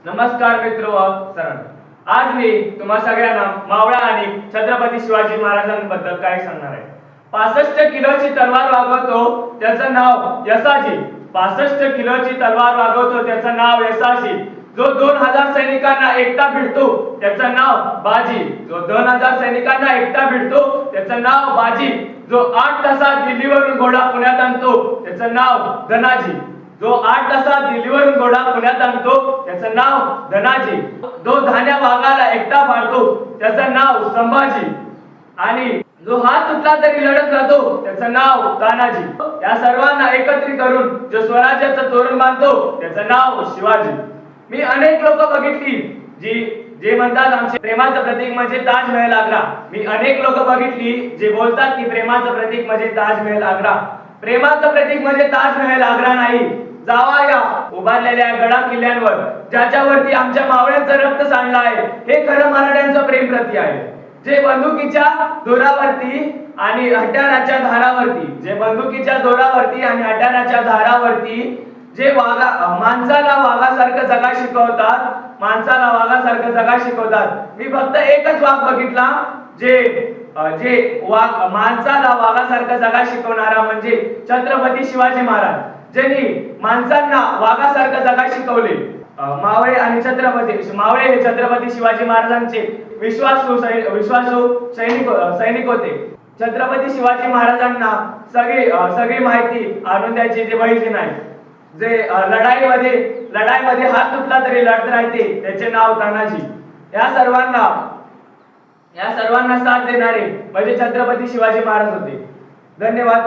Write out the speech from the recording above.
नमस्कार मित्र व सर, आज मी तुम्हा सगळ्यांना मावळा आणि छत्रपती शिवाजी महाराजांबद्दल काय सांगणार आहे। 65 किलोची तलवार वागवतो त्याचं नाव यसाजी। 65 किलोची तलवार वागवतो त्याचं नाव यसाजी। जो 2000 सैनिकांना एकटा भिडतो त्याचं नाव बाजी। जो 2000 सैनिकांना एकटा भिडतो त्याचं नाव बाजी। जो 8 तासात दिल्लीवरून घोडा पुण्यात आणतो त्याचं नाव धनाजी। जो 8 तासात दिल्लीवरून घोडा पुण्यात आणतो त्याचं नाव धनाजी। जो धान्या वाघाला एकटा फाडतो त्याचं नाव संभाजी। आणि जो हात तुटला तरी लढत राहतो त्याचं नाव तानाजी। या सर्वांना एकत्रित करून जो स्वराज्याचं तोरण बांधतो त्याचं नाव शिवाजी। मी अनेक लोक बघितली जे म्हणतात आमचे प्रेमाचं प्रतीक म्हणजे ताजमहल आग्रा। मी अनेक लोक बघितली जे बोलतात की प्रेमाचं प्रतीक म्हणजे ताजमहल आग्रा। प्रेमाचं प्रतीक म्हणजे ताजमहल आग्रा नाही। जावा या उभारलेल्या गडा किल्ल्यांवर ज्याच्यावरती आमच्या मावळ्यांचं रक्त सांडलं आहे, हे खरं मराठ्यांचं प्रेम प्रतीक आहे। जे बंदुकीच्या दोरावरती आणि हत्याराच्या धारावरती, जे बंदुकीच्या दोरावरती आणि हत्याराच्या धारावरती जे माणसाला वाघासारखं जगा शिकवतात, माणसाला वाघासारखं जगा शिकवतात। मी फक्त एकच वाघ बघितला जे माणसाला वाघासारखं जगा शिकवणारा म्हणजे छत्रपती शिवाजी महाराज, ज्यांनी माणसांना वाघासारखं जगा शिकवले। मावळे हे छत्रपती शिवाजी महाराजांचे विश्वासू सैनिक होते। छत्रपती शिवाजी महाराजांना सगळी माहिती आणून द्यायची जे बहिण आहे, जे लढाईमध्ये हात तुटला तरी लढत राहते त्याचे नाव तानाजी। या सर्वांना साथ देणारे म्हणजे छत्रपती शिवाजी महाराज होते। धन्यवाद।